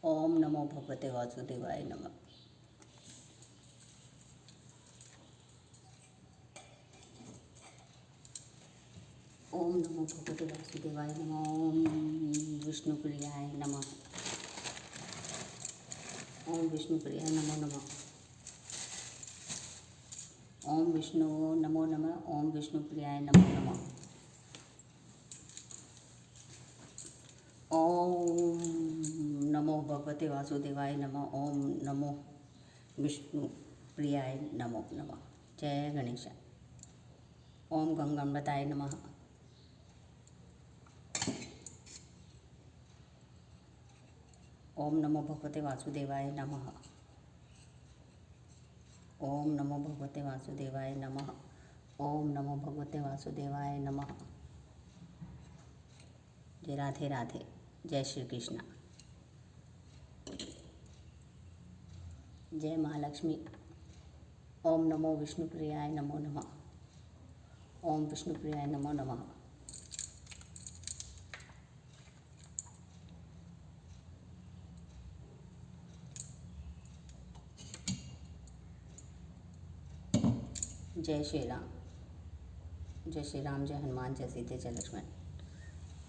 ओम नमो भगवते वासुदेवाय नमः। ओम नमो भगवते वासुदेवाय नमः। ओम विष्णुप्रियाय नमः। ओम विष्णुप्रियाय नमो नमः। ओम विष्णु नमो नमः। ओम विष्णुप्रियाय नमो नमः। ओम नमो भगवते वासुदेवाय नमः। ओम नमो विष्णुप्रियाय नमो नमः। जय गणेश। ओम गंगाम्बताय नमः। ओम नमो भगवते वासुदेवाय नमः। ओम नमो भगवते वासुदेवाय नमः। ओम नमो भगवते वासुदेवाय नमः। जय राधे राधे। जय श्री कृष्ण। जय महालक्ष्मी। ओम नमो विष्णुप्रियाय नमो नमः। ओम विष्णुप्रियाय नमो नमः। जय श्री राम। जय श्री राम। जय हनुमान। जय सीते। जय लक्ष्मण।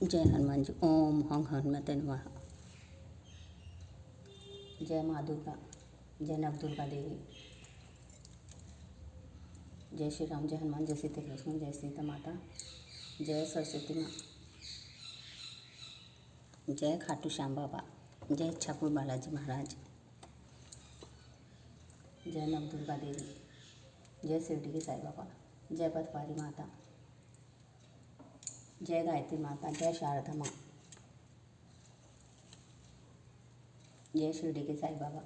जय हनुमान जी। ओम हं हनुमते नमः। जय माँ दुर्गा। जय नव दुर्गा देवी। जय श्री राम। जय हनुमान। जय सीते लक्ष्मण। जय सीता माता। जय सरस्वती माँ। जय खाटू श्याम बाबा। जय इच्छापुर बालाजी महाराज। जय नव दुर्गा देवी। जय शिरडी के साई बाबा। जय पथवारी माता। जय गायत्री माता। जय शारदा माँ। जय शिरडी के साई बाबा।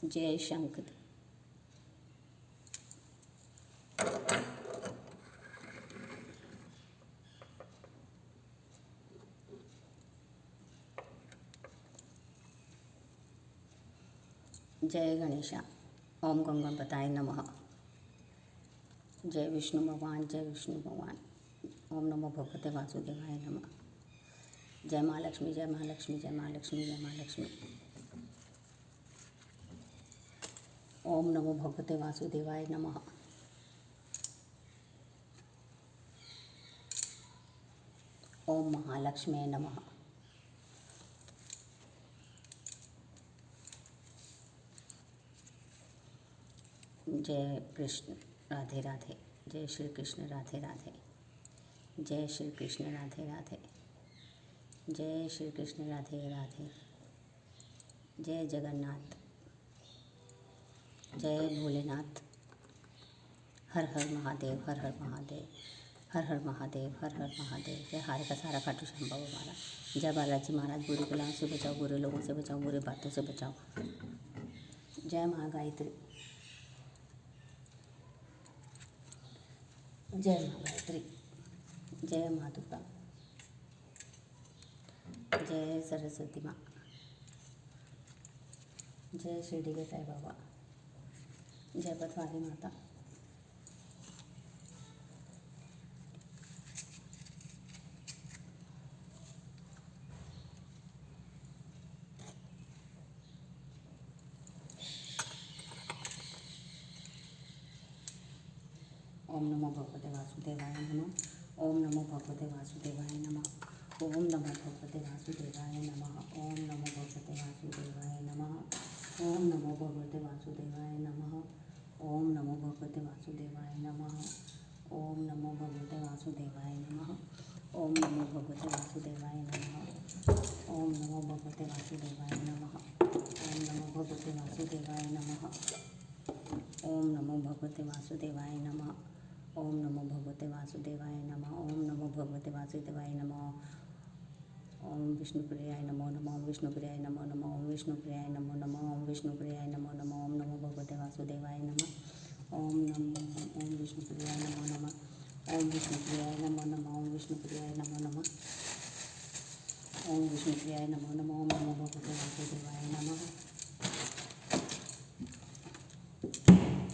जय शंख। जय गणेशा। ओम गंगाम्बताय नमः। जय विष्णु भगवान। जय विष्णु भगवान। ओम नमो भगवते वासुदेवाय नमः। जय महालक्ष्मी। जय महालक्ष्मी। जय महालक्ष्मी। जय महालक्ष्मी। ओम नमो भगवते वासुदेवाय नमः। ओम महालक्ष्मी नमः। जय कृष्ण राधे राधे। जय श्री कृष्ण राधे राधे। जय श्री कृष्ण राधे राधे। जय श्री कृष्ण राधे राधे। जय जगन्नाथ। जय भोलेनाथ। हर हर महादेव। हर हर महादेव। हर हर महादेव। हर हर महादेव। जय हारे का सारा खाटू श्याम बाबा महाराज। जय बालाजी महाराज। बुरी कलाओं से बचाओ, बुरे लोगों से बचाओ, बुरी बातों से बचाओ। जय माँ गायत्री। जय माँ गायत्री। जय माँ दुर्गा। जय सरस्वती माँ। जय शिरडी के साई बाबा। जय पथवारी माता। ओम नमो भगवते वासुदेवाय नमः। ओम नमो भगवते वासुदेवाय नमः। ओम नमो भगवते वासुदेवाय नमः। ओम नमो भगवते वासुदेवाय नमः। ओम नमो भगवते वासुदेवाय नमः। ओम नमो भगवते वासुदेवाय नमः। ओम नमो भगवते वासुदेवाय नमः। ओम नमो भगवते वासुदेवाय नमः। ओम नमो भगवते वासुदेवाय नमः। ओम नमो भगवते वासुदेवाय नमः। ओम नमो भगवते वासुदेवाय नमः। ओम नमो भगवते वासुदेवाय नमः। ओम नमो भगवते वासुदेवाय नमः। ओम विष्णुप्रियाय नमो नमः। ओम विष्णुप्रियाय नमो नमः। ओम विष्णुप्रियाय नमो नमः। ओम विष्णुप्रियाय नमो नमः। ओम नमो भगवते वासुदेवाय नमः। ओम विष्णुप्रियाय नमो नमः। ओम विष्णुप्रियाय नमो नमः। ओम विष्णुप्रियाय नमो नमः। ओम विष्णुप्रियाय नमो नमः। ओम नमो भगवते वासुदेवाय नमः।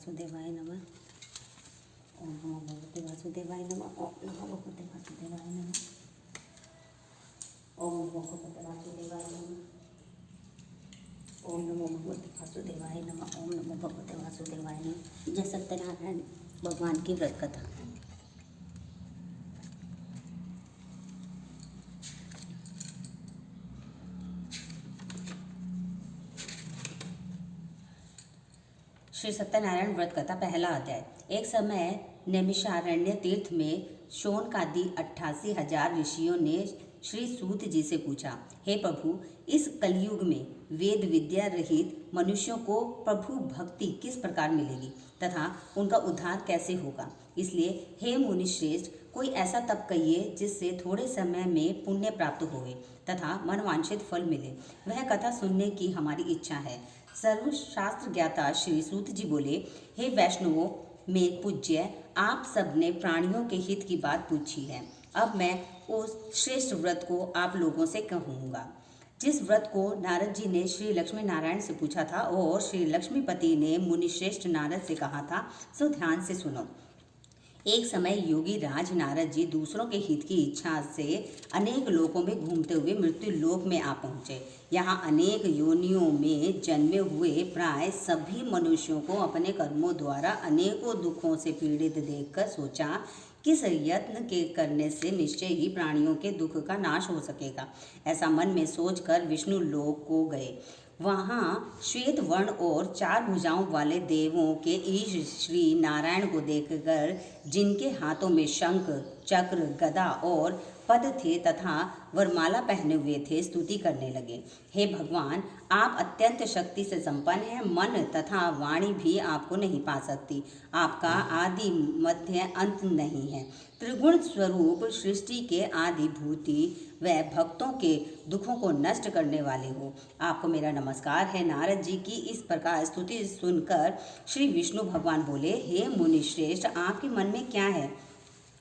वासुदेवाय नमः। ओम नमो भगवते वासुदेवाय नमः। ओम नमो भगवते वासुदेवाय नमः। ओम नमो भगवते वासुदेवाय नमः। ओम नमो भगवते वासुदेवाय नमः। ओम नमो भगवते वासुदेवाय नमः। जय सत्यनारायण भगवान की व्रत कथा। श्री सत्यनारायण व्रत कथा पहला अध्याय। एक समय नैमिषारण्य तीर्थ में शौनकादि 88,000 ऋषियों ने श्री सूत जी से पूछा, हे प्रभु, इस कलयुग में वेद विद्या रहित मनुष्यों को प्रभु भक्ति किस प्रकार मिलेगी तथा उनका उद्धार कैसे होगा। इसलिए हे मुनिश्रेष्ठ, कोई ऐसा तप कहिए जिससे थोड़े समय में पुण्य प्राप्त होवे तथा मनवांछित फल मिले। वह कथा सुनने की हमारी इच्छा है। सर्वशास्त्र ज्ञाता श्री सूत जी बोले, हे वैष्णवों में पूज्य, आप सबने प्राणियों के हित की बात पूछी है। अब मैं उस श्रेष्ठ व्रत को आप लोगों से कहूँगा जिस व्रत को नारद जी ने श्री लक्ष्मी नारायण से पूछा था और श्री लक्ष्मीपति ने मुनिश्रेष्ठ नारद से कहा था। सो ध्यान से सुनो। एक समय योगी राज नारद जी दूसरों के हित की इच्छा से अनेक लोकों में घूमते हुए मृत्यु लोक में आ पहुँचे। यहाँ अनेक योनियों में जन्मे हुए प्राय सभी मनुष्यों को अपने कर्मों द्वारा अनेकों दुखों से पीड़ित देखकर सोचा, किस यत्न के करने से निश्चय ही प्राणियों के दुख का नाश हो सकेगा। ऐसा मन में सोचकर विष्णु लोक को गए। वहाँ श्वेत वर्ण और 4 भुजाओं वाले देवों के ईश श्री नारायण को देखकर, जिनके हाथों में शंख, चक्र, गदा और पद थे तथा वरमाला पहने हुए थे, स्तुति करने लगे। हे भगवान, आप अत्यंत शक्ति से संपन्न हैं। मन तथा वाणी भी आपको नहीं पा सकती। आपका आदि मध्य अंत नहीं है। त्रिगुण स्वरूप सृष्टि के आदिभूति व भक्तों के दुखों को नष्ट करने वाले हो। आपको मेरा नमस्कार है। नारद जी की इस प्रकार स्तुति सुनकर श्री विष्णु भगवान बोले, हे मुनिश्रेष्ठ, आपके मन में क्या है?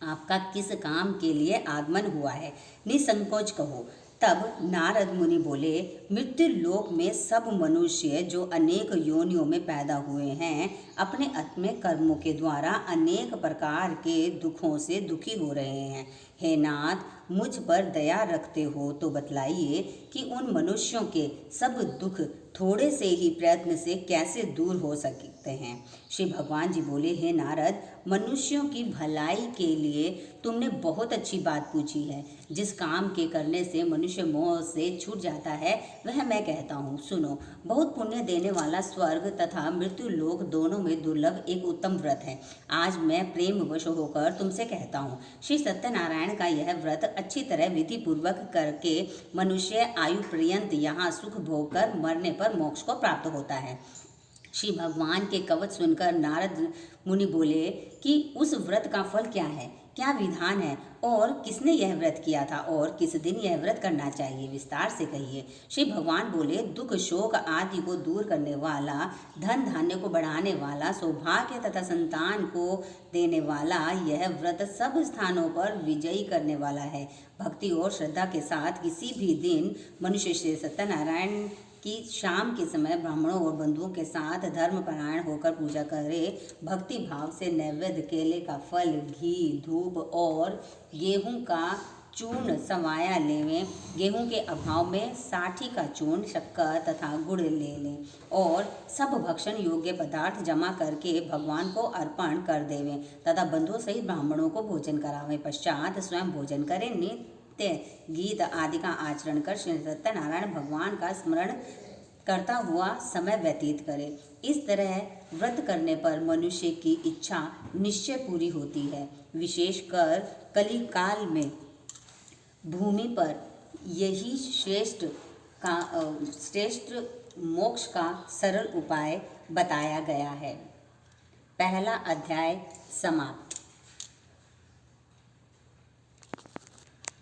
आपका किस काम के लिए आगमन हुआ है? निसंकोच कहो। तब नारद मुनि बोले, मृत्यु लोक में सब मनुष्य जो अनेक योनियों में पैदा हुए हैं, अपने अपने कर्मों के द्वारा अनेक प्रकार के दुखों से दुखी हो रहे हैं। हे नाथ, मुझ पर दया रखते हो तो बतलाइए कि उन मनुष्यों के सब दुख थोड़े से ही प्रयत्न से कैसे दूर हो सकते हैं। श्री भगवान जी बोले, हे नारद, मनुष्यों की भलाई के लिए तुमने बहुत अच्छी बात पूछी है। जिस काम के करने से मनुष्य मोह से छूट जाता है, वह मैं कहता हूँ, सुनो। बहुत पुण्य देने वाला स्वर्ग तथा मृत्यु लोक दोनों में दुर्लभ एक उत्तम व्रत है। आज मैं प्रेम वश होकर तुमसे कहता हूँ, श्री सत्यनारायण का यह व्रत अच्छी तरह विधि पूर्वक करके मनुष्य आयु पर्यंत यहाँ सुख भोग कर मरने पर मोक्ष को प्राप्त होता है। श्री भगवान के कवच सुनकर नारद मुनि बोले कि उस व्रत का फल क्या है, क्या विधान है और किसने यह व्रत किया था और किस दिन यह व्रत करना चाहिए, विस्तार से कहिए। श्री भगवान बोले, दुख शोक आदि को दूर करने वाला, धन धान्य को बढ़ाने वाला, सौभाग्य तथा संतान को देने वाला यह व्रत सब स्थानों पर विजयी करने वाला है। भक्ति और श्रद्धा के साथ किसी भी दिन मनुष्य श्री सत्यनारायण कि शाम के समय ब्राह्मणों और बंधुओं के साथ धर्मपरायण होकर पूजा करे। भक्ति भाव से नैवेद्य, केले का फल, घी, धूप और गेहूं का चूर्ण संवाया लेवें। गेहूं के अभाव में साठी का चूर्ण, शक्कर तथा गुड़ ले लें और सब भक्षण योग्य पदार्थ जमा करके भगवान को अर्पण कर देवें तथा बंधुओं सहित ब्राह्मणों को भोजन करावें। पश्चात स्वयं भोजन करें। गीत आदि का आचरण कर श्री सत्यनारायण भगवान का स्मरण करता हुआ समय व्यतीत करे। इस तरह व्रत करने पर मनुष्य की इच्छा निश्चय पूरी होती है। विशेषकर कली काल में भूमि पर यही श्रेष्ठ मोक्ष का सरल उपाय बताया गया है। पहला अध्याय समाप्त।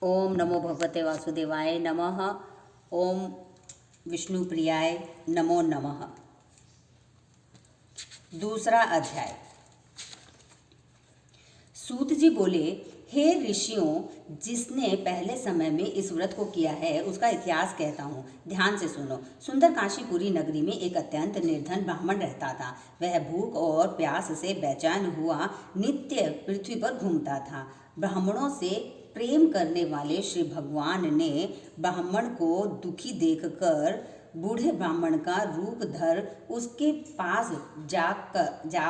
ओम नमो भगवते वासुदेवाय नमः। ओम विष्णु प्रियाय नमो नमः। दूसरा अध्याय। सूत जी बोले, हे ऋषियों, जिसने पहले समय में इस व्रत को किया है उसका इतिहास कहता हूँ, ध्यान से सुनो। सुंदर काशीपुरी नगरी में एक अत्यंत निर्धन ब्राह्मण रहता था। वह भूख और प्यास से बेचैन हुआ नित्य पृथ्वी पर घूमता था। ब्राह्मणों से प्रेम करने वाले श्री भगवान ने ब्राह्मण को दुखी देखकर बूढ़े ब्राह्मण का रूप धर उसके पास जा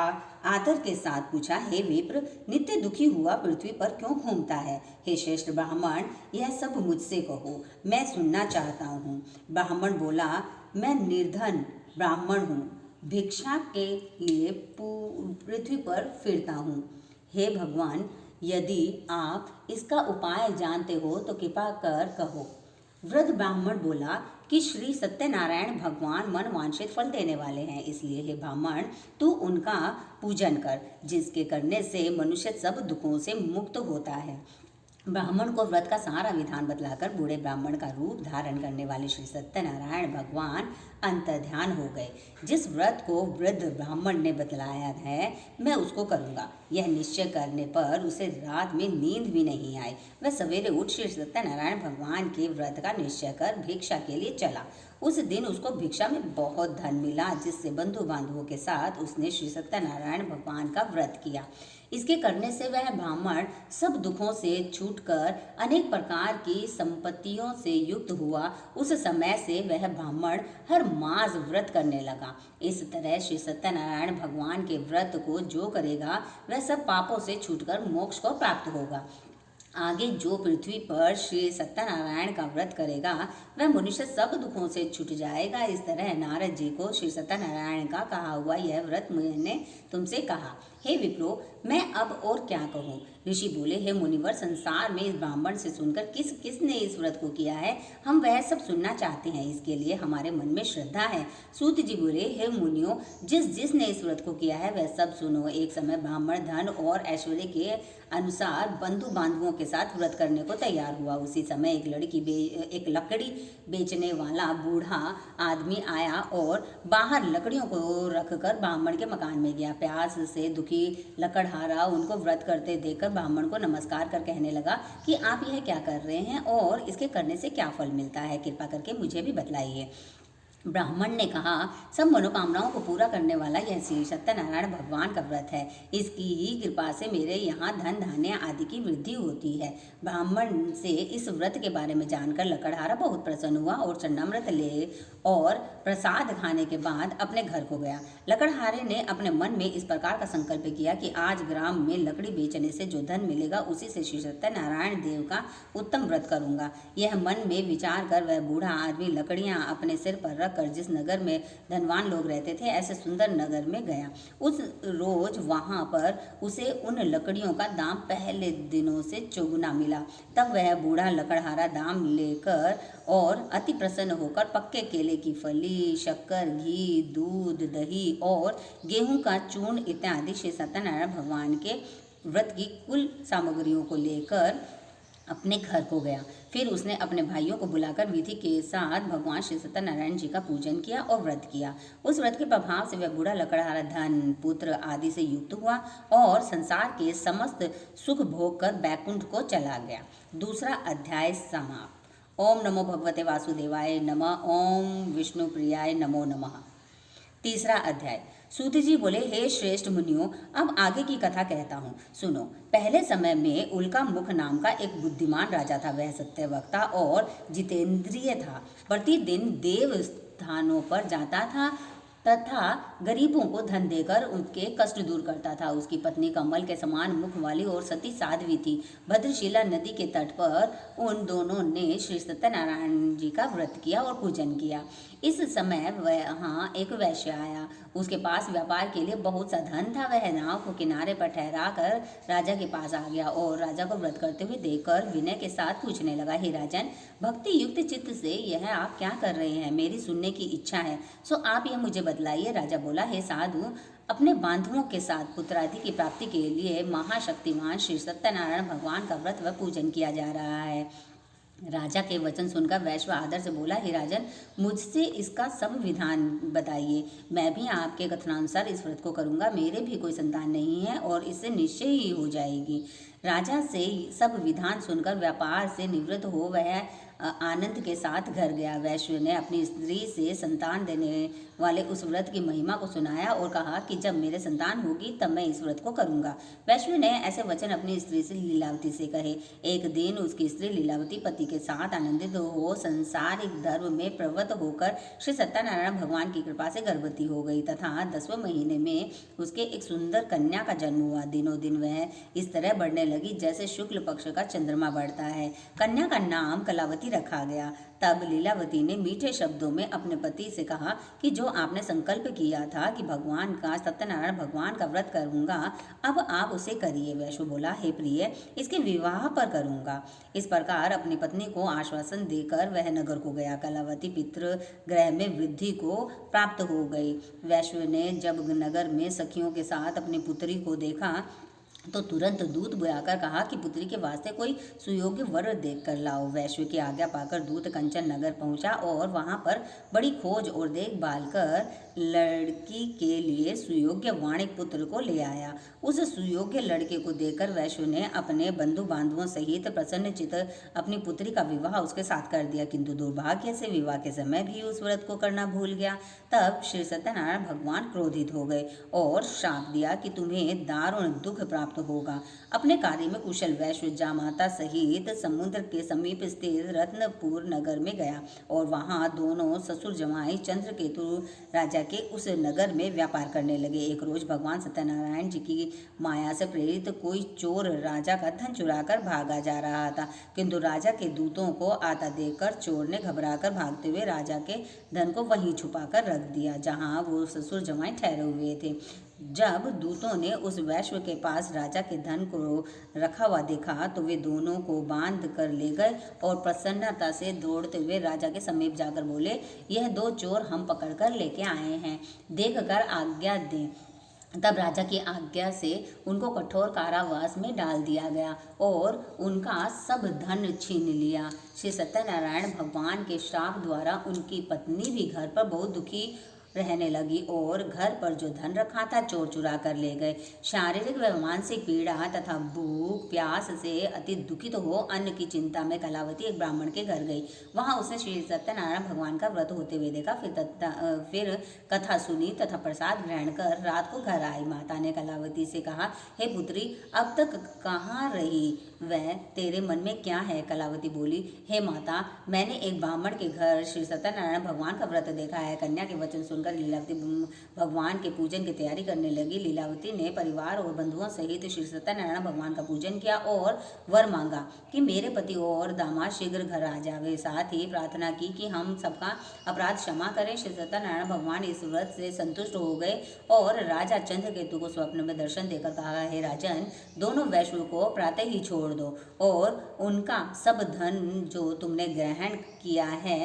आदर के साथ पूछा, हे विप्र, नित्य दुखी हुआ पृथ्वी पर क्यों घूमता है? हे श्रेष्ठ ब्राह्मण, यह सब मुझसे कहो, मैं सुनना चाहता हूँ। ब्राह्मण बोला, मैं निर्धन ब्राह्मण हूँ, भिक्षा के लिए पृथ्वी पर फिरता हूँ। हे भगवान, यदि आप इसका उपाय जानते हो तो कृपा कर कहो। वृद्ध ब्राह्मण बोला कि श्री सत्यनारायण भगवान मन वांछित फल देने वाले हैं, इसलिए हे ब्राह्मण, तू उनका पूजन कर, जिसके करने से मनुष्य सब दुखों से मुक्त होता है। ब्राह्मण को व्रत का सारा विधान बतलाकर बूढ़े ब्राह्मण का रूप धारण करने वाले श्री सत्यनारायण भगवान अंतर्ध्यान हो गए। जिस व्रत को वृद्ध ब्राह्मण ने बतलाया है मैं उसको करूँगा, यह निश्चय करने पर उसे रात में नींद भी नहीं आई। वह सवेरे उठ श्री सत्यनारायण भगवान के व्रत का निश्चय कर भिक्षा के लिए चला। उस दिन उसको भिक्षा में बहुत धन मिला, जिससे बंधु बांधवों के साथ उसने श्री सत्यनारायण भगवान का व्रत किया। इसके करने से वह ब्राह्मण सब दुखों से छूटकर अनेक प्रकार की संपत्तियों से युक्त हुआ। उस समय से वह ब्राह्मण हर मास व्रत करने लगा। इस तरह श्री सत्यनारायण भगवान के व्रत को जो करेगा वह सब पापों से छूटकर मोक्ष को प्राप्त होगा। आगे जो पृथ्वी पर श्री सत्यनारायण का व्रत करेगा वह मनुष्य सब दुखों से छूट जाएगा। इस तरह नारद जी को श्री सत्यनारायण का कहा हुआ यह व्रत मैंने तुमसे कहा। हे विप्रो, मैं अब और क्या कहूँ? ऋषि बोले, हे मुनिवर, संसार में इस ब्राह्मण से सुनकर किस किसने इस व्रत को किया है, हम वह सब सुनना चाहते हैं। इसके लिए हमारे मन में श्रद्धा है। सूत जी बोले, हे मुनियों, जिसने इस व्रत को किया है वह सब सुनो। एक समय ब्राह्मण धन और ऐश्वर्य के अनुसार बंधु बांधवों के साथ व्रत करने को तैयार हुआ। उसी समय एक लकड़ी बेचने वाला बूढ़ा आदमी आया और बाहर लकड़ियों को रखकर ब्राह्मण के मकान में गया। प्यास से दुखी लकड़हारा उनको व्रत करते देखकर ब्राह्मण को नमस्कार कर कहने लगा कि आप यह क्या कर रहे हैं और इसके करने से क्या फल मिलता है, कृपा करके मुझे भी बतलाइए। ब्राह्मण ने कहा, सब मनोकामनाओं को पूरा करने वाला यह श्री सत्यनारायण भगवान का व्रत है। इसकी ही कृपा से मेरे यहाँ धन धान्य आदि की वृद्धि होती है। ब्राह्मण से इस व्रत के बारे में जानकर लकड़हारा बहुत प्रसन्न हुआ और चरणामृत ले और प्रसाद खाने के बाद अपने घर को गया। लकड़हारे ने अपने मन में इस प्रकार का संकल्प किया कि आज ग्राम में लकड़ी बेचने से जो धन मिलेगा उसी से श्री सत्यनारायण देव का उत्तम व्रत करूंगा। यह मन में विचार कर वह बूढ़ा आदमी लकड़ियां अपने सिर पर रखकर जिस नगर में धनवान लोग रहते थे ऐसे सुंदर नगर में गया। उस रोज वहां पर उसे उन लकड़ियों का दाम पहले दिनों से चौगुना मिला। तब वह बूढ़ा लकड़हारा दाम लेकर और अति प्रसन्न होकर पक्के केले की फली, शक्कर, घी, दूध, दही और गेहूं का चूर्ण इत्यादि श्री सत्यनारायण भगवान के व्रत की कुल सामग्रियों को लेकर अपने घर को गया। फिर उसने अपने भाइयों को बुलाकर विधि के साथ भगवान श्री सत्यनारायण जी का पूजन किया और व्रत किया। उस व्रत के प्रभाव से वह बूढ़ा लकड़हारा धन, पुत्र आदि से युक्त हुआ और संसार के समस्त सुख भोग कर बैकुंठ को चला गया। दूसरा अध्याय समाप्त। ओम नमो भगवते वासुदेवाय नमः। ओम विष्णु प्रियाय नमो नमः। तीसरा अध्याय। सूत जी बोले, हे श्रेष्ठ मुनियों, अब आगे की कथा कहता हूँ, सुनो। पहले समय में उल्का मुख नाम का एक बुद्धिमान राजा था। वह सत्यवक्ता और जितेंद्रिय था। प्रतिदिन देव स्थानों पर जाता था तथा गरीबों को धन देकर उनके कष्ट दूर करता था। उसकी पत्नी कमल के समान मुख वाली और सती साध्वी थी। भद्रशिला नदी के तट पर उन दोनों ने श्री सत्यनारायण जी का व्रत किया और पूजन किया। इस समय वहाँ एक वैश्य आया। उसके पास व्यापार के लिए बहुत सा धन था। वह नाव को किनारे पर ठहरा कर राजा के पास आ गया और राजा को व्रत करते हुए देखकर विनय के साथ पूछने लगा, हे राजन, भक्ति युक्त चित्त से यह आप क्या कर रहे हैं? मेरी सुनने की इच्छा है, सो आप यह मुझे बतलाइए। राजा बोला, हे साधु, अपने बांधवों के साथ पुत्रादि की प्राप्ति के लिए महाशक्तिमान श्री सत्यनारायण भगवान का व्रत व पूजन किया जा रहा है। राजा के वचन सुनकर वैश्व आदर से बोला, हे राजन, मुझसे इसका सब विधान बताइए। मैं भी आपके कथनानुसार इस व्रत को करूंगा। मेरे भी कोई संतान नहीं है और इससे निश्चय ही हो जाएगी। राजा से सब विधान सुनकर व्यापार से निवृत्त हो वह आनंद के साथ घर गया। वैश्व ने अपनी स्त्री से संतान देने वाले उस व्रत की महिमा को सुनाया और कहा कि जब मेरे संतान होगी तब मैं इस व्रत को करूंगा। वैश्व ने ऐसे वचन अपनी स्त्री से लीलावती से कहे। एक दिन उसकी स्त्री लीलावती पति के साथ आनंदित हो संसारिक धर्म में प्रवृत्त होकर श्री सत्यनारायण भगवान की कृपा से गर्भवती हो गई तथा 10वें महीने में उसके एक सुंदर कन्या का जन्म हुआ। दिनों दिन वह इस तरह बढ़ने लगी जैसे शुक्ल पक्ष का चंद्रमा बढ़ता है। कन्या का नाम कलावती रखा गया। तब लीलावती ने मीठे शब्दों में अपने पति से कहा कि जो आपने संकल्प किया था कि भगवान का सत्यनारायण भगवान का व्रत करूंगा, अब आप उसे करिए। वैश्व बोला, हे प्रिय, इसके विवाह पर करूंगा। इस प्रकार अपनी पत्नी को आश्वासन देकर वह नगर को गया। कलावती पितृ गृह में वृद्धि को प्राप्त हो गई। वैश्व ने जब नगर में सखियों के साथ अपनी पुत्री को देखा तो तुरंत दूत बुलाकर कहा कि पुत्री के वास्ते कोई सुयोग्य वर देख कर लाओ। वैश्व की आज्ञा पाकर दूत कंचन नगर पहुंचा और वहां पर बड़ी खोज और देखभाल कर लड़की के लिए सुयोग्य वाणिक पुत्र को ले आया। उस सुयोग्य लड़के को देखकर वैश्व ने अपने बंधु बांधवों सहित प्रसन्नचित अपनी पुत्री का विवाह उसके साथ कर दिया, किंतु दुर्भाग्य से विवाह के समय भी उस व्रत को करना भूल गया। तब श्री सत्यनारायण भगवान क्रोधित हो गए और श्राप दिया कि तुम्हें दारुण दुख प्राप्त होगा। अपने कार्य में कुशल वैश्व जामाता सहित समुद्र के समीप स्थित रत्नपुर नगर में गया और वहां दोनों ससुर जमाई चंद्रकेतु राजा के उस नगर में व्यापार करने लगे। एक रोज भगवान सत्यनारायण जी की माया से प्रेरित कोई चोर राजा का धन चुराकर भागा जा रहा था, किंतु राजा के दूतों को आता देखकर चोर ने घबराकर भागते हुए राजा के धन को वहीं छुपाकर रख दिया जहां वो ससुर जमाई ठहरे हुए थे। जब दूतों ने उस वैश्व के पास राजा के धन को रखा हुआ देखा तो वे दोनों को बांध कर ले गए और प्रसन्नता से दौड़ते हुए राजा के समीप जाकर बोले, यह दो चोर हम पकड़कर लेके आए हैं, देख कर आज्ञा दें। तब राजा की आज्ञा से उनको कठोर कारावास में डाल दिया गया और उनका सब धन छीन लिया। श्री सत्यनारायण भगवान के श्राप द्वारा उनकी पत्नी भी घर पर बहुत दुखी रहने लगी और घर पर जो धन रखा था चोर चुरा कर ले गए। शारीरिक व मानसिक पीड़ा तथा भूख प्यास से अति दुखित हो अन्न की चिंता में कलावती एक ब्राह्मण के घर गई। वहां उसने श्री सत्यनारायण भगवान का व्रत होते हुए देखा। फिर कथा सुनी तथा प्रसाद ग्रहण कर रात को घर आई। माता ने कलावती से कहा, हे पुत्री, अब तक कहाँ रही? वह तेरे मन में क्या है? कलावती बोली, हे माता, मैंने एक ब्राह्मण के घर श्री सत्यनारायण भगवान का व्रत देखा है। कन्या के वचन सुनकर लीलावती भगवान के पूजन की तैयारी करने लगी। लीलावती ने परिवार और बंधुओं सहित श्री सत्यनारायण भगवान का पूजन किया और वर मांगा कि मेरे पति और दामाद शीघ्र घर आ जावे। साथ ही प्रार्थना की कि हम सबका अपराध क्षमा करें। श्री सत्यनारायण भगवान इस व्रत से संतुष्ट हो गए और राजा चंद्रकेतु को स्वप्न में दर्शन देकर कहा, हे राजन, दोनों वैश्व को प्रातः ही छोड़ दो और उनका सब धन जो तुमने ग्रहण किया है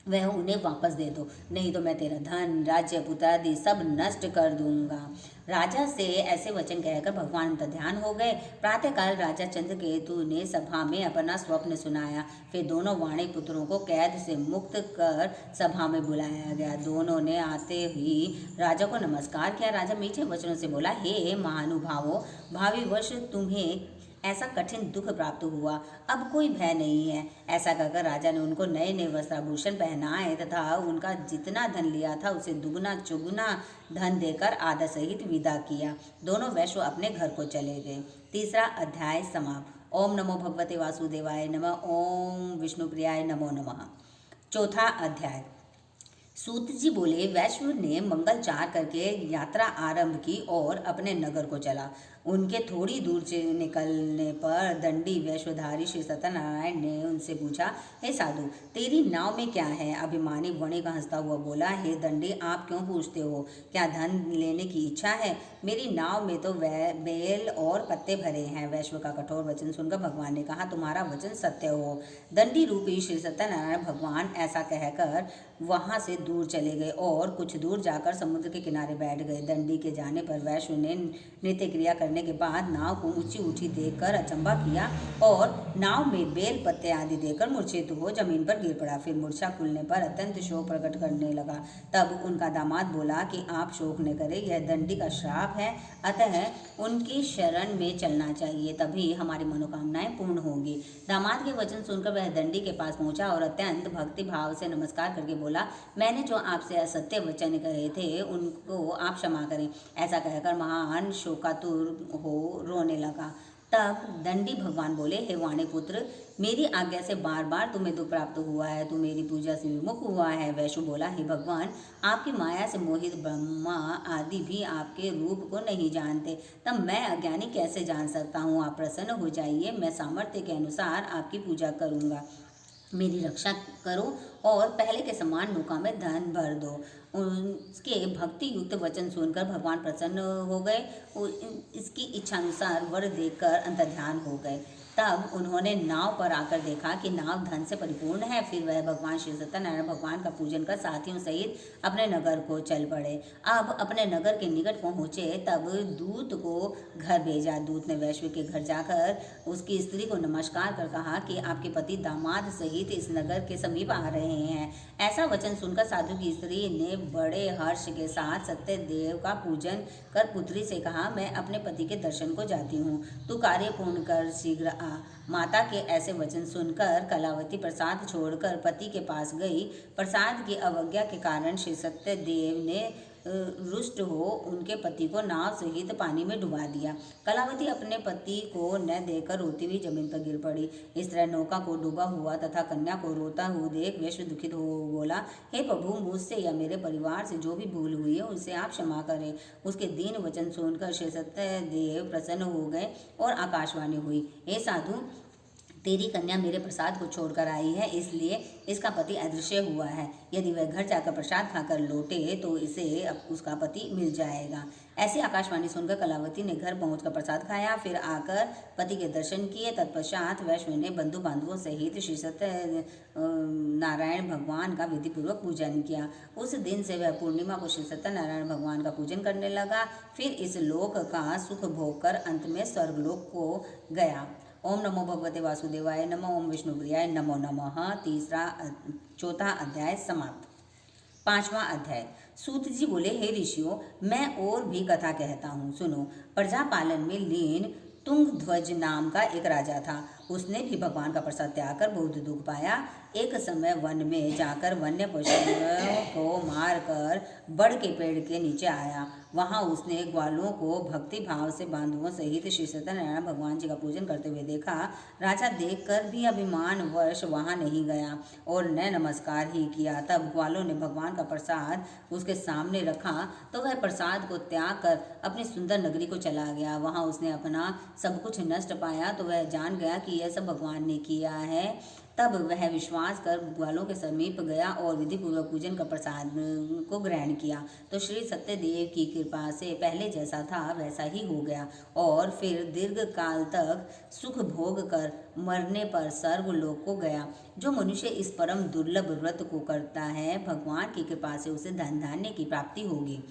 वह उन्हें वापस दे दो, नहीं तो मैं तेरा धन राज्य पुत्र आदि सब नष्ट कर दूंगा। राजा से ऐसे वचन कहकर भगवान ध्यान हो गए। प्रातःकाल राजा चंद्रकेतु ने सभा में अपना स्वप्न सुनाया। फिर दोनों वाणी पुत्रों को कैद से मुक्त कर सभा में बुलाया गया। दोनों ने आते ही राजा को नमस्कार किया। राजा मीठे वचनों से बोला, हे महानुभावों, भावी वर्ष तुम्हें ऐसा कठिन दुख प्राप्त हुआ, अब कोई भय नहीं है। ऐसा कहकर राजा ने उनको नए नए वस्त्राभूषण पहनाए तथा उनका जितना धन लिया था उसे दुगना चुगुना धन देकर आदर सहित विदा किया। दोनों वैश्व अपने घर को चले गए। तीसरा अध्याय समाप्त। ओम नमो भगवते वासुदेवाय नमः। ओम विष्णुप्रियाय नमो नमः। चौथा अध्याय। सूत जी बोले, वैश्व ने मंगलचार करके यात्रा आरंभ की और अपने नगर को चला। उनके थोड़ी दूर से निकलने पर दंडी वैश्वधारी श्री सत्यनारायण ने उनसे पूछा, हे साधु, तेरी नाव में क्या है? अभिमानी वणिक हंसता हुआ बोला, हे दंडी, आप क्यों पूछते हो? क्या धन लेने की इच्छा है? मेरी नाव में तो बेल और पत्ते भरे हैं। वैश्व का कठोर वचन सुनकर भगवान ने कहा, तुम्हारा वचन सत्य हो। दंडी रूपी श्री सत्यनारायण भगवान ऐसा कहकर वहाँ से दूर चले गए और कुछ दूर जाकर समुद्र के किनारे बैठ गए। दंडी के जाने पर वैश्व ने नृत्य क्रिया करने के बाद नाव को ऊंची ऊंची देखकर अचंभा किया और नाव में बेल पत्ते आदि देकर मूर्छित हो जमीन पर गिर पड़ा। फिर मूर्छा खुलने पर अत्यंत शोक प्रकट करने लगा। तब उनका दामाद बोला कि आप शोक न करें, यह दंडी का श्राप है, अतः उनकी शरण में चलना चाहिए, तभी हमारी मनोकामनाएं पूर्ण होंगी। दामाद के वचन सुनकर वह दंडी के पास पहुंचा और अत्यंत भक्ति भाव से नमस्कार करके बोला, मैंने जो आपसे असत्य वचन कहे थे उनको आप क्षमा करें। ऐसा कहकर महान शोकातुर हो रोने लगा। तब दंडी भगवान बोले, हे वाणी पुत्र, मेरी आज्ञा से बार बार तुम्हें दुख प्राप्त हुआ है, तू मेरी पूजा से विमुख हुआ है। वैश्व बोला, हे भगवान, आपकी माया से मोहित ब्रह्मा आदि भी आपके रूप को नहीं जानते, तब मैं अज्ञानी कैसे जान सकता हूँ। आप प्रसन्न हो जाइए, मैं सामर्थ्य के अनुसार आपकी पूजा करूँगा। मेरी रक्षा करो और पहले के समान नौका में धन भर दो। उसके भक्ति युक्त वचन सुनकर भगवान प्रसन्न हो गए और इसकी इच्छानुसार वर देकर अंतर्ध्यान हो गए। तब उन्होंने नाव पर आकर देखा कि नाव धन से परिपूर्ण है। फिर वह भगवान श्री सत्यनारायण भगवान का पूजन कर साथियों सहित अपने नगर को चल पड़े। अब अपने नगर के निकट पहुँचे तब दूत को घर भेजा। दूत ने वैश्व के घर जाकर उसकी स्त्री को नमस्कार कर कहा कि आपके पति दामाद सहित इस नगर के समीप आ रहे हैं। ऐसा वचन सुनकर साधु की स्त्री ने बड़े हर्ष के साथ सत्यदेव का पूजन कर पुत्री से कहा, मैं अपने पति के दर्शन को जाती हूँ, तू कार्य पूर्ण कर शीघ्र आ। माता के ऐसे वचन सुनकर कलावती प्रसाद छोड़कर पति के पास गई। प्रसाद की अवज्ञा के कारण श्री सत्यदेव ने रुष्ट हो उनके पति को नाव सहित पानी में डुबा दिया। कलावती अपने पति को न देखकर रोती हुई जमीन पर गिर पड़ी। इस तरह नौका को डूबा हुआ तथा कन्या को रोता हुआ देख वैश्व दुखित हो बोला, हे प्रभु, मुझसे या मेरे परिवार से जो भी भूल हुई है उसे आप क्षमा करें। उसके दीन वचन सुनकर श्री सत्यदेव प्रसन्न हो गए और आकाशवाणी हुई, हे साधु, तेरी कन्या मेरे प्रसाद को छोड़कर आई है, इसलिए इसका पति अदृश्य हुआ है। यदि वह घर जाकर प्रसाद खाकर लौटे तो इसे उसका पति मिल जाएगा। ऐसी आकाशवाणी सुनकर कलावती ने घर पहुंचकर प्रसाद खाया, फिर आकर पति के दर्शन किए। तत्पश्चात वैश्व ने बंधु बांधवों सहित श्री सत्य नारायण भगवान का विधिपूर्वक पूजन किया। उस दिन से वह पूर्णिमा को श्री सत्यनारायण भगवान का पूजन करने लगा। फिर इस लोक का सुख भोग कर अंत में स्वर्गलोक को गया। ओम नमो भगवते वासुदेवाय नमः। ओम विष्णुप्रियाय नमो नमः। चौथा अध्याय समाप्त। पांचवा अध्याय। सूत जी बोले, हे ऋषियों, मैं और भी कथा कहता हूँ, सुनो। प्रजापालन में लीन तुंगध्वज नाम का एक राजा था। उसने भी भगवान का प्रसाद त्याग कर बहुत दुख पाया। एक समय वन में जाकर वन्य पशुओं को मारकर बड़ के पेड़ के नीचे आया। वहां उसने ग्वालों को भक्ति भाव से बांधुओं सहित श्री सत्यनारायण भगवान जी का पूजन करते हुए देखा। राजा देखकर भी अभिमानवश वहां नहीं गया और न नमस्कार ही किया। तब ग्वालों ने भगवान का प्रसाद उसके सामने रखा तो वह प्रसाद को त्याग कर अपनी सुंदर नगरी को चला गया। वहां उसने अपना सब कुछ नष्ट पाया तो वह जान गया कि यह सब भगवान ने किया है। तब वह विश्वास कर ग्वालों के समीप गया और विधि पूर्वक पूजन का प्रसाद को ग्रहण किया तो श्री सत्यदेव की कृपा से पहले जैसा था वैसा ही हो गया और फिर दीर्घ काल तक सुख भोग कर मरने पर स्वर्गलोक को गया। जो मनुष्य इस परम दुर्लभ व्रत को करता है, भगवान की कृपा से उसे धन धान्य की प्राप्ति होगी।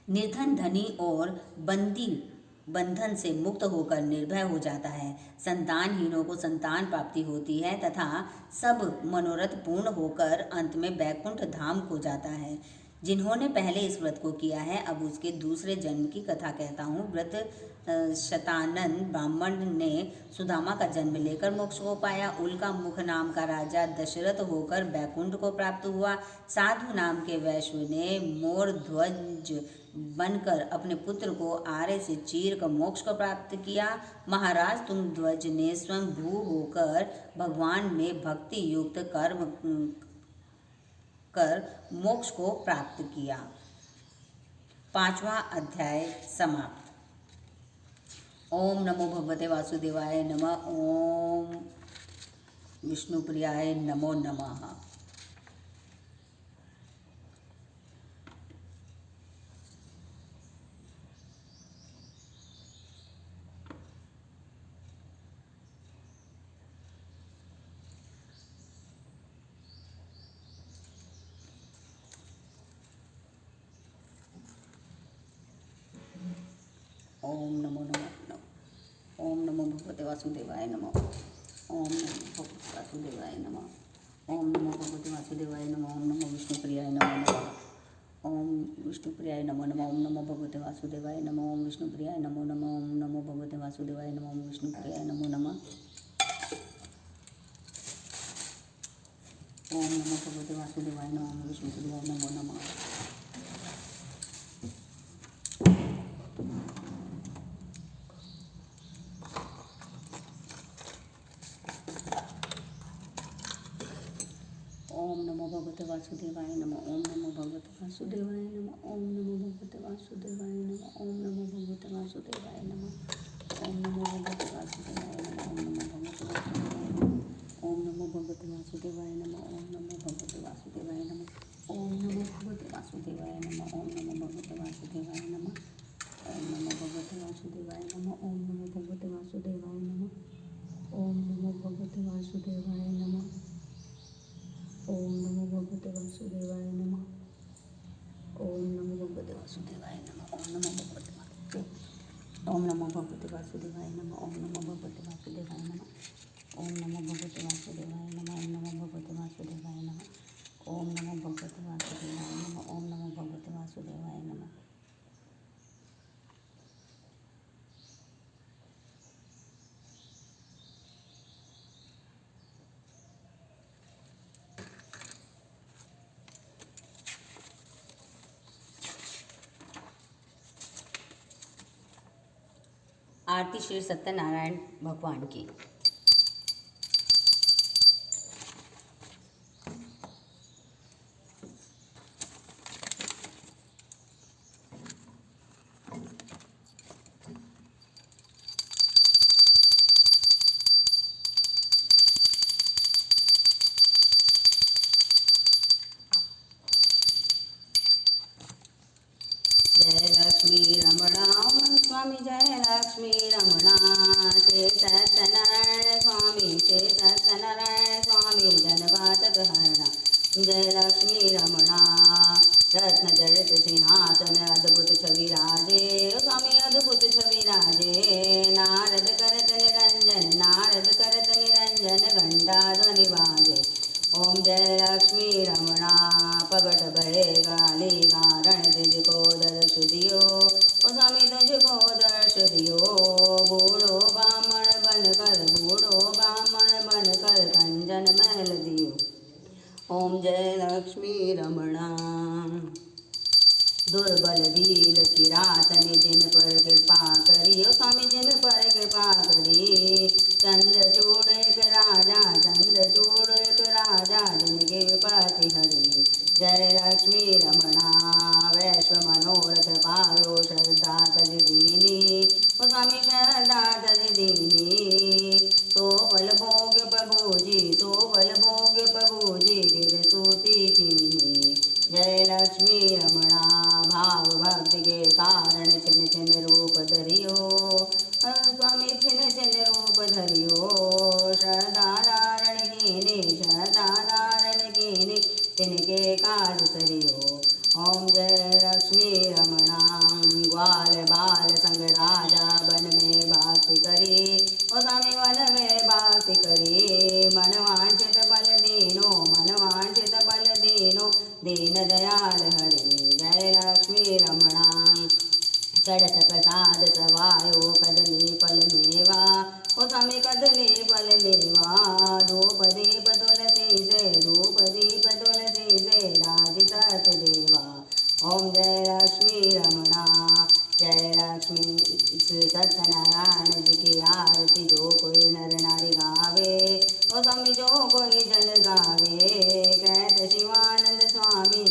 निर्धन धनी और बंदी बंधन से मुक्त होकर निर्भय हो जाता है। संतानहीनों को संतान प्राप्ति होती है तथा सब मनोरथ पूर्ण होकर अंत में बैकुंठ धाम को जाता है। जिन्होंने पहले इस व्रत को किया है, अब उसके दूसरे जन्म की कथा कहता हूँ। व्रत शतानंद ब्राह्मण ने सुदामा का जन्म लेकर मोक्ष को पाया। उल्का मुख नाम का राजा दशरथ होकर बैकुंठ को प्राप्त हुआ। साधु नाम के वैश्व ने मोर ध्वज बनकर अपने पुत्र को आरे से चीर कर मोक्ष को प्राप्त किया। महाराज तुंगध्वज ने स्वयं भू होकर भगवान में भक्ति युक्त कर्म कर मोक्ष को प्राप्त किया। पांचवा अध्याय समाप्त। ओम नमो भगवते वासुदेवाय नमः। ओम विष्णुप्रियाय नमो नमः। ओम नमो नमः। ओम नमो भगवते वासुदेवाय नमः। ओम नमो भगवते वासुदेवाय नमः। ओम नमो भगवते वासुदेवाय नमः। ओम नमो विष्णुप्रियाय नमो नमः। ओम विष्णुप्रियाय नमो नमः। ओम नमो भगवते वासुदेवाय नमः। ओम विष्णुप्रियाय नमो नमः। ओम नमो भगवते वासुदेवाय नमः। ओम विष्णुप्रियाय नमो नमः। ओम नमो भगवते वासुदेवाय नमः। ओम विष्णुप्रियाय नमो नमः। ओम नमो भगवते वासुदेवाय नमः। ओम नमो भगवते वासुदेवाय नमः। ओम नमो भगवते वासुदेवाय नमः। ओम नमो भगवते वासुदेवाय नमः। ओम नमो भगवते वासुदेवाय नमः। ओम नमो भगवते वासुदेवाय नमः। ओम नमो भगवते वासुदेवाय नमः। ओम नमो भगवते वासुदेवाय नमः। ओम नमो भगवते वासुदेवाय नमः। ओम नमो भगवते वासुदेवाय नमः। ओम नमो भगवते वासुदेवाय नमः। ओम नमो भगवते वासुदेवाय नमः। ओम नमो भगवते वासुदेवाय नमः। ओम नमो भगवते वासुदेवाय नमः। ओम नमो भगवते वासुदेवाय। ओम नमो भगवते वासुदेवाय नमः। ओम नमो भगवते वासुदेवाय नमः। ओम नमो भगवते वासुदेवाय नमः। ओम नमो भगवते वासुदेवाय नमः। ओम नमो भगवते वासुदेवाय नमः। ओम नमो भगवते वासुदेवाय नमः। आरती श्री सत्यनारायण भगवान की। जय लक्ष्मी रमणा स्वामी जय लक्ष्मी रमणा श्री सत्यनारायण स्वामी श्री सत्यनारायण स्वामी जनवातक हरणा जय लक्ष्मी रमणा रत्न जड़ित सिंहासन अद्भुत छवि राजे स्वामी अद्भुत छवि राजे नारद करत निरंजन नारद करत निरंजन घंटा ध्वनि बाजे ओम जय लक्ष्मी रमणा पगट भरे गाली गारण तुझको दर्श दियो ओ स्वामी तुझको दर्श दियो बूढ़ो ब्राह्मण बनकर कंजन महल दियो ओम जय लक्ष्मी रमणा दुर्बल दील की रात ने जिन पर कृपा करी ओ स्वामी जिन पर कृपा करी चंद्रचूड़ एक राजा जिनके विपत्ति हरी जय लक्ष्मी रमणा वैश्व मनोरथ पायो श्रद्धा तज दीनी ओ स्वामी श्रद्धा तज दीनी तो फल भोग प्रभु जी गिर सूती कीनी जय लक्ष्मी रमणा भाव भक्ति के कारण छिन छिन रूप धरियो स्वामी छिन छिन रूप धरियो श्रद्धा धारण कीने तिनके काज सरियो ओम जय लक्ष्मी रमणा ग्वाल बाल संग राजा वन में भक्ति करी ओ स्वामी वन में भक्ति करी मनवांछित बल दीनो दीन दयाल हरि जय लक्ष्मी रमणा चढ़त प्रसाद सवायो कदली फल मेवा ओ स्वामी कदली फल मेवा धूप दीप तुलसी से राज सत देवा ओम जय लक्ष्मी रमणा जय लक्ष्मी श्री सत्यनारायण जी की आरती जो कोई नर नारी गावे ओ स्वामी जो कोई जन गावे कहत शिवानंद स्वामी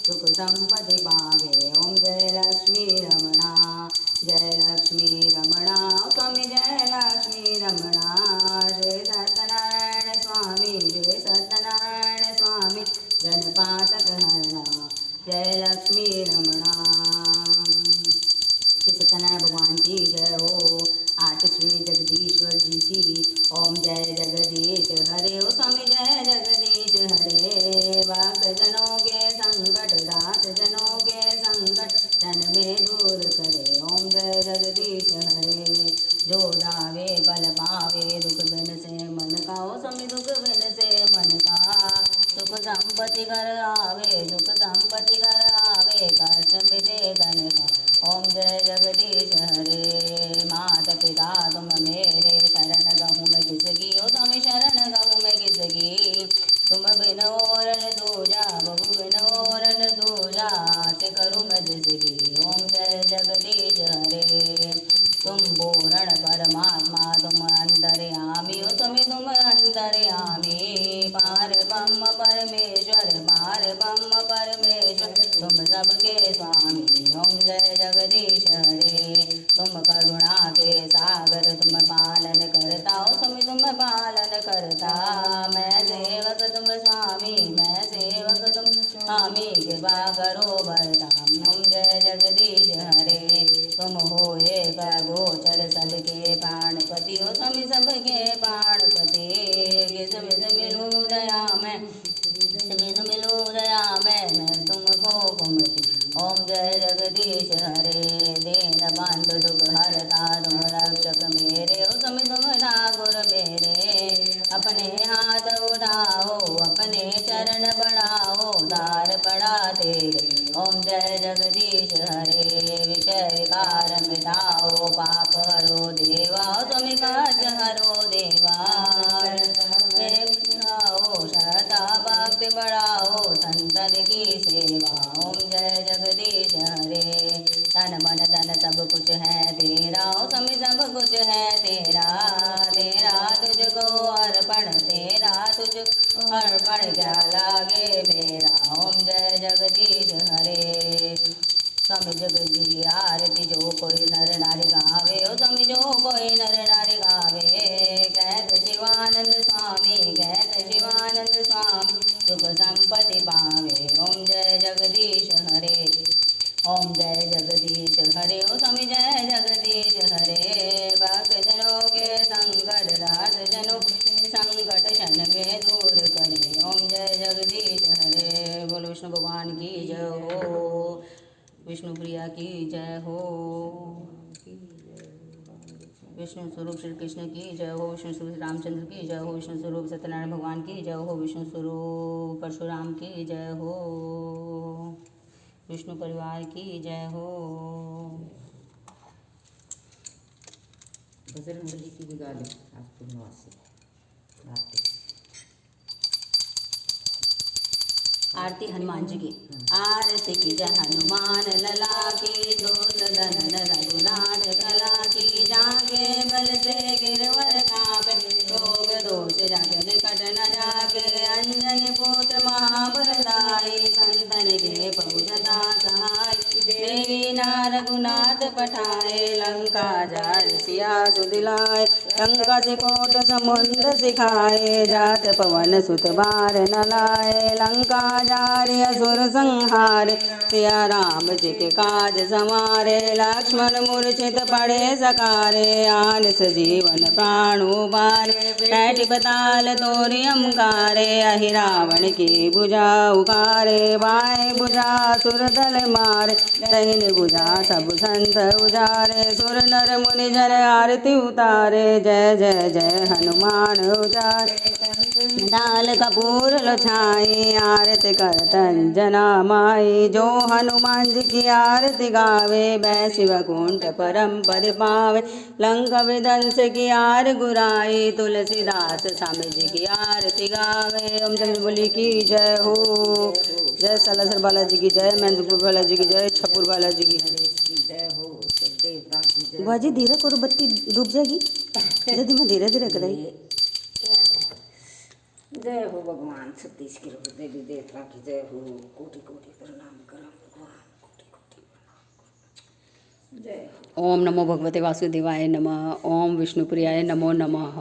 सुख संपत्ति पावे ओम जय लक्ष्मी रमणा स्वामी जय लक्ष्मी रमणा श्री सत्यनारायण स्वामी जनपातक हरणा जय लक्ष्मी रमणा श्री सत्यनारायण भगवान की जय हो। आरती श्री जगदीश्वर जी की। ओम जय जगदीश हरे ओ स्वामी जय जगदीश हरे भक्त जनों के संकट दास जनों के संकट तन में दूर करे। ओम जय जगदीश हरे। जो जावे बल पावे दुख बिन से मन का। ओ स्वामी दुख बिन से मन का। सुख संपत्ति घर आवे सुख संपत्ति घर आवे। कष्ट मिटे धन का। ओम जय जगदीश हरे। माता पिता तुम मेरे शरण गहूँ मैं किसकी। ओ स्वामी शरण गहूँ मैं किसकी। तुम बिन और न दूजा बबू बिन और न दूजा। ते करूँ मैं जिसकी। ओम जय जगदीश हरे। तुम पूर्ण परमात्मा तुम अंतर्यामी। ओ स्वामी तुम अंतर्यामी। पार ब्रह्म परमेश्वर पार ब्रह्म परमेश्वर तुम सबके स्वामी। ओम जय जगदीश हरे। तुम करुणा के सागर तुम पालन करता। ओ स्वामी तुम पालन करता। मैं सेवक तुम स्वामी मैं सेवक तुम स्वामी। कृपा करो वरदान। ओम जय जगदीश हरे। तुम हो एक गोचर सबके प्राणपति। हो स्वामी सबके प्राणपति। किस विध मिलूं दया मैं विध मिलूं दया मैं तुमको कुमति। ओम जय जगदीश हरे। दीन बंधु दुख हरता तुम रक्षक मेरे। ओ स्वामी तुम ठाकुर मेरे। अपने हाथ उठाओ अपने चरण बढ़ाओ दार पड़ा तेरे। ओम जय जगदीश हरे। विषय विकार मिटाओ पाप हरो देवा। स्वामी काज हरो देवा। श्रद्धा भक्ति बढ़ाओ संतन की सेवा। ओम जय जगदीश हरे। तन मन धन सब कुछ है तेरा। ओ स्वामी सब कुछ है तेरा। तेरा तुझको अर्पण तेरा तुझको अर्पण क्या लागे मेरा। ओम जय जगदीश हरे। स्वामी जगदीश आरती जो कोई नर नारी गावे। ओ स्वामी जो कोई नर नारी गावे। कहत शिवानंद स्वामी कहत शिवानंद स्वामी सुख संपत्ति पावे। ओम जय जगदीश हरे। ओम जय जगदीश हरे। ओ स्वामी जय जगदीश हरे। भक्त जनों के संकट रास जनों संकट क्षण में दूर करे। ओम जय जगदीश हरे। बोलो विष्णु भगवान की जय हो। विष्णु प्रिया की जय हो। विष्णु स्वरूप श्री कृष्ण की जय हो। विष्णु स्वरूप रामचंद्र की जय हो। विष्णु स्वरूप सत्यनारायण भगवान की जय हो। विष्णु स्वरूप परशुराम की जय हो। विष्णु परिवार की जय हो। बजरंग बली की भी गा लो आज पूर्णवास से। आरती हनुमान जी की। आरती की जय हनुमान लला की। दोष दनन रघुनाथ कला की। जाके बल से गिरवर कापे रोग दोष जग निकट न जाके। अंजनी पुत्र महाबलदाई संतन के बहुजता सहाय। देवी ना रघुनाथ पठाए लंका जार सिया सुदिलाए। लंका से कोट समुद्र सिखाए जात पवन सुत बार न लाए। लंका जारे असुर संहारे सिया राम जी के काज संवारे। लक्ष्मण मूर्छित पड़े सकारे आन सजीवन प्राण उबारे। कैटी बताल तोरी अमकारे अहि रावण की भुजा उखारे। बाएं भुजा सुर दल मारे दहिन भुजा सब संत उजारे। सुर नर मुनि जन आरती उतारे जय जय जय हनुमान उजारे। डाल कपूर लछाई आरती करतन जना माई। जो हनुमान जी की आरती गावे बैसी वैकुंठ परम पद पावे। लंका विध्वंस की आर गुराई तुलसीदास स्वामी जी की आरती गावे। ओम जगत बली की जय हो। जय सालासर बालाजी की जय। मेहंदपुर बालाजी की जय। छपुर बालाजी की जय हो। सब देवता की जय। बाजी धीरे करो बत्ती डूब जाएगी। यदि मैं धीरे धीरे कराई। जय हो भगवान सतीश की हो। देवी देवता की जय हो। कोटि कोटि प्रणाम करम भगवान कोटि कोटि प्रणाम। जय हो। ओम नमो भगवते वासुदेवाय नमः। ओम विष्णुप्रियाय नमो नमः।